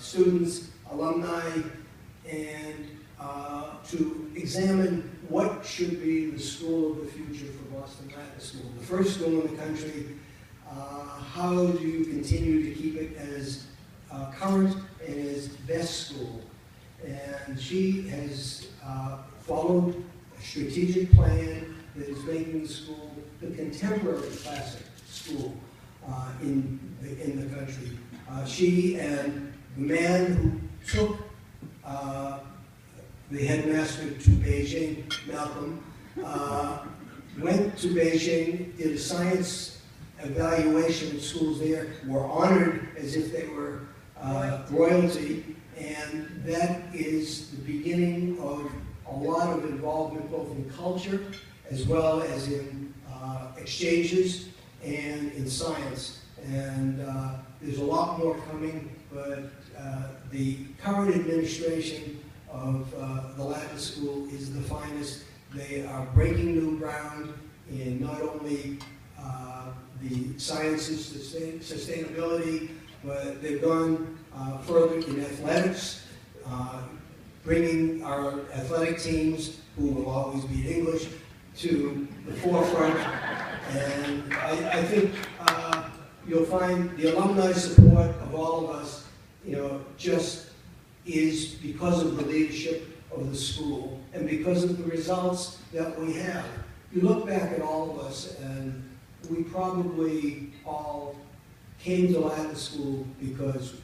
students, alumni, and to examine what should be the school of the future for Boston Latin School. The first school in the country, how do you continue to keep it as current and as best school? And she has followed a strategic plan that is making the school the contemporary classic school in the country. She and the man who took the headmaster to Beijing, Malcolm, went to Beijing, did a science evaluation of schools there, were honored as if they were royalty, and that is the beginning of a lot of involvement both in culture as well as in exchanges and in science. And there's a lot more coming, but the current administration of the Latin School is the finest. They are breaking new ground in not only the sciences, sustainability, but they've gone further in athletics, bringing our athletic teams, who will always be in English, to the forefront. And I think you'll find the alumni support of all of us, just is because of the leadership of the school and because of the results that we have. You look back at all of us, and we probably all came to Latin School because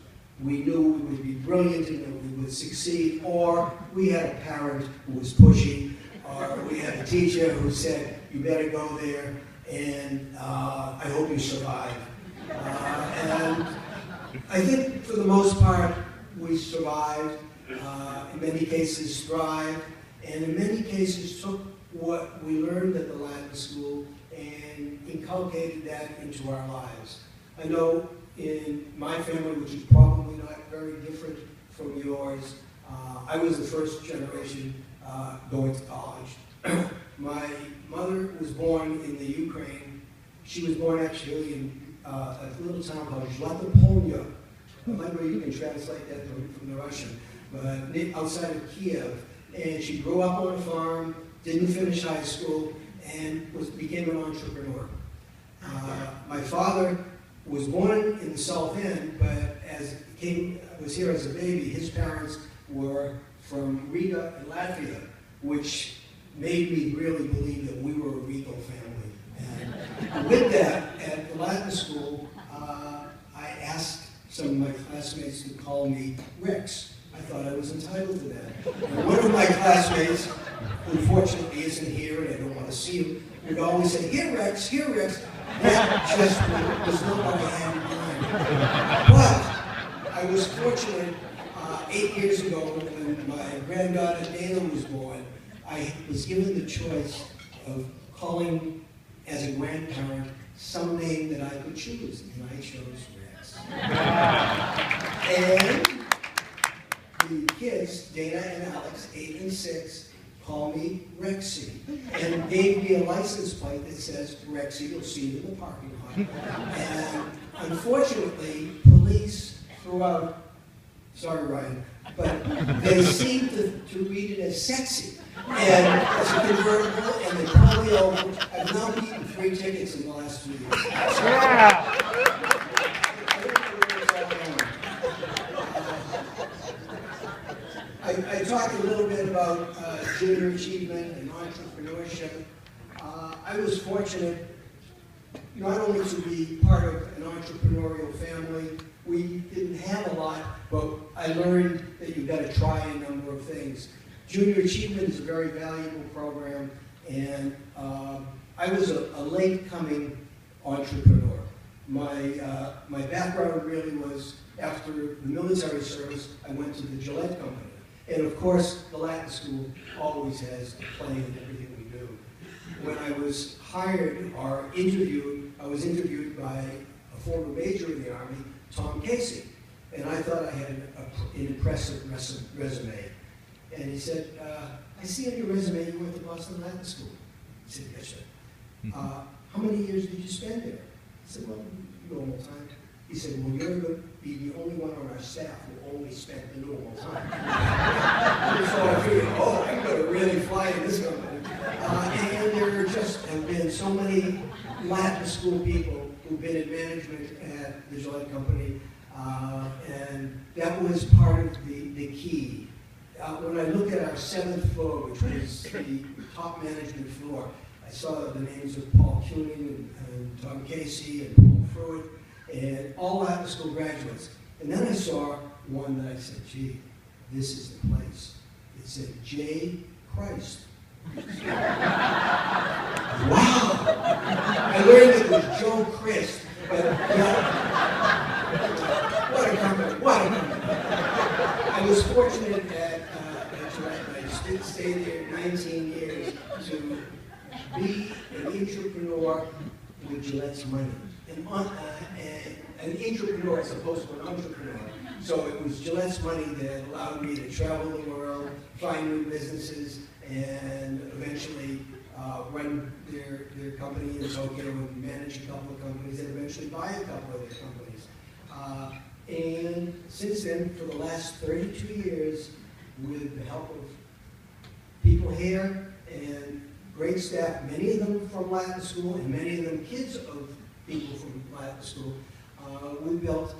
we knew we would be brilliant and that we would succeed, or we had a parent who was pushy, or we had a teacher who said, you better go there, and I hope you survive. And I think for the most part, we survived, in many cases thrived, and in many cases took what we learned at the Latin School and inculcated that into our lives. I know in my family, which is probably not very different from yours, I was the first generation going to college. My mother was born in the Ukraine. She was born actually in a little town called Zlatopolnya. Maybe you can translate that from the Russian, but outside of Kiev. And she grew up on a farm, didn't finish high school, and became an entrepreneur. My father was born in the South End, but was here as a baby. His parents were from Riga and Latvia, which made me really believe that we were a regal family. And with that, at the Latin School, I asked some of my classmates to call me Rex. I thought I was entitled to that. And one of my classmates, who unfortunately isn't here, and I don't want to see him, would always say, here Rex, here Rex. That just was not what I had in mind. But I was fortunate, 8 years ago, when my granddaughter Dana was born, I was given the choice of calling, as a grandparent, some name that I could choose, and I chose Rex. And the kids, Dana and Alex, 8 and 6, call me Rexy, and gave me a license plate that says Rexy. You'll see it in the parking lot. And unfortunately, police throughout, sorry Ryan, but they seem to read it as sexy. And it's a convertible, and they pull me over. I've now beaten 3 tickets in the last 2 years. Yeah. I talked a little bit about junior achievement and entrepreneurship. I was fortunate not only to be part of an entrepreneurial family. We didn't have a lot, but I learned that you've got to try a number of things. Junior achievement is a very valuable program, and I was a late-coming entrepreneur. My background really was, after the military service, I went to the Gillette Company. And of course, the Latin School always has a play in everything we do. When I was hired or interviewed, I was interviewed by a former major in the Army, Tom Casey. And I thought I had an impressive resume. And he said, I see on your resume you went to Boston Latin School. I said, yes, sir. How many years did you spend there? I said, well, normal time. He said, well, you're a good be the only one on our staff who only spent the normal time. So I figured, oh, I'm going to really fly in this company. And there just have been so many Latin school people who've been in management at the Gillette Company, and that was part of the key. When I look at our 7th floor, which was the top management floor, I saw the names of Paul Kuning and Tom Casey and Paul Fruitt, and all Latin school graduates. And then I saw one that I said, gee, this is the place. It said J. Christ. Wow! I learned it was Joe Christ, but what a company, what a company. I was fortunate at Gillette, I did stay there 19 years to be an entrepreneur with Gillette's money. An entrepreneur as opposed to an entrepreneur. So it was Gillette's money that allowed me to travel the world, find new businesses, and eventually run their company in Tokyo and manage a couple of companies and eventually buy a couple of their companies. And since then, for the last 32 years, with the help of people here and great staff, many of them from Latin school and many of them kids of people from Latin school, we built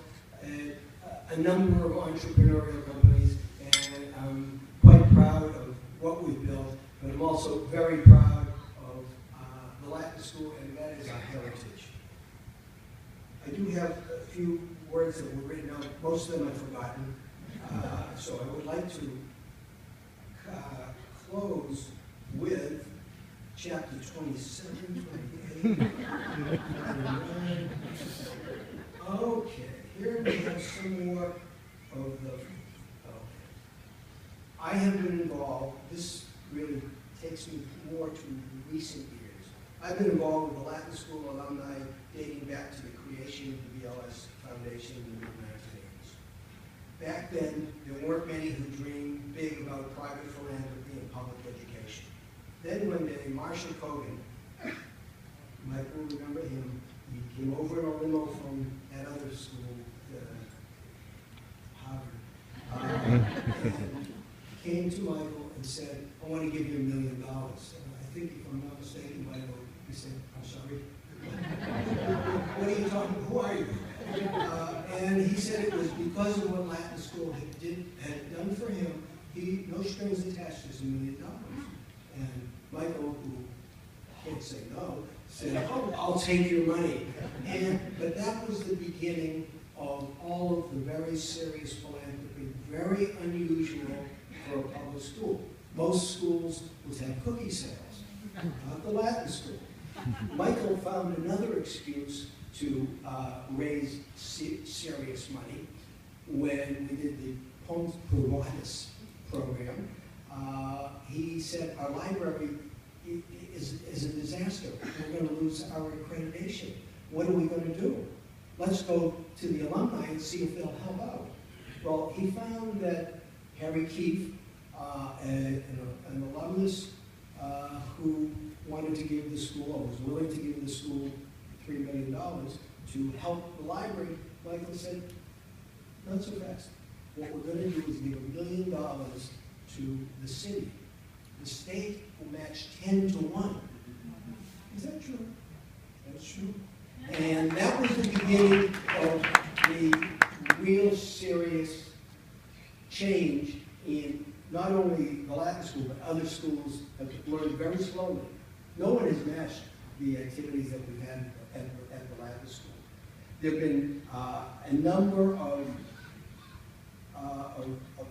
a number of entrepreneurial companies, and I'm quite proud of what we've built, but I'm also very proud of the Latin school, and that is our heritage. I do have a few words that were written out. Most of them I've forgotten, so I would like to close with chapter 27, 28, 29. Okay, here we have some more of the, I have been involved, this really takes me more to recent years. I've been involved with the Latin School alumni dating back to the creation of the BLS Foundation in the mid-1980s. Back then, there weren't many who dreamed big about private philanthropy and public education. Then one day, Marshall Kogan, Mike will remember him, he came over in a limo from that other school, Harvard, and came to Michael and said, I want to give you $1 million. And I think, if I'm not mistaken, Michael, he said, I'm sorry. What are you talking about? Who are you? And he said it was because of what Latin School had done for him. No strings attached, just $1 million. And Michael, who can't say no, said, oh, I'll take your money. But that was the beginning of all of the very serious philanthropy, very unusual for a public school. Most schools would have cookie sales, not the Latin School. Michael found another excuse to raise serious money when we did the Pons Privatus program. He said, our library is a disaster. We're going to lose our accreditation. What are we going to do? Let's go to the alumni and see if they'll help out. Well, he found that Harry Keefe, an alumnus who wanted to give the school, or was willing to give the school $3 million to help the library, Michael said, not so fast. What we're going to do is give $1 million to the city. The state will match 10 to 1. Is that true? That's true. And that was the beginning of the real serious change in not only the Latin school, but other schools have learned very slowly. No one has matched the activities that we've had at the Latin school. There have been a number of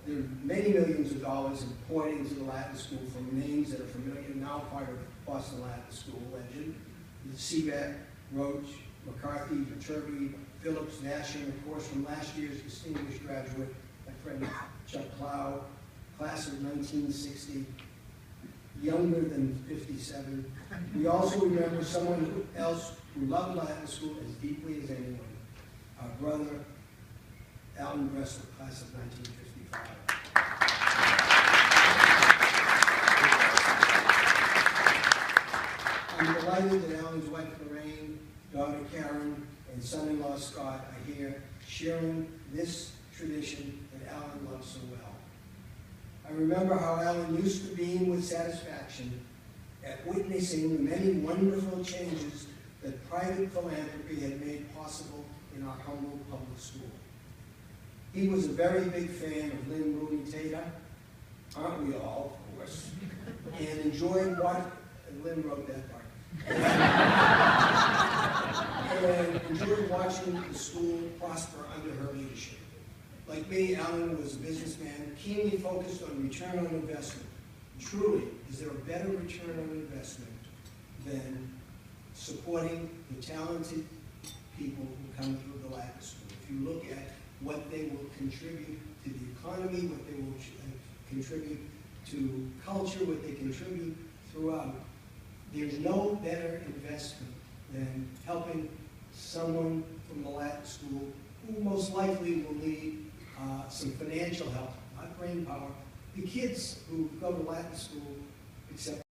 there are many millions of dollars poured into the Latin school from names that are familiar, now part of Boston Latin School legend. Seabat, Roach, McCarthy, Viterbi, Phillips, Nasher, and of course from last year's distinguished graduate, my friend Chuck Clow, class of 1960, younger than 57. We also remember someone else who loved Latin school as deeply as anyone, our brother, Alan Bressler, class of 1955. I'm delighted that Alan's wife Lorraine, daughter Karen, and son-in-law Scott are here sharing this tradition that Alan loved so well. I remember how Alan used to beam with satisfaction at witnessing the many wonderful changes that private philanthropy had made possible in our humble public school. He was a very big fan of Lynn Rooney Taylor, aren't we all, of course, and enjoyed what Lynn wrote that part. And enjoyed watching the school prosper under her leadership. Like me, Alan was a businessman, keenly focused on return on investment. Truly, is there a better return on investment than supporting the talented people who come through the Latin School? If you look at what they will contribute to the economy, what they will contribute to culture, what they contribute throughout, there's no better investment than helping someone from the Latin School who most likely will need some financial help, not brain power. The kids who go to Latin School, except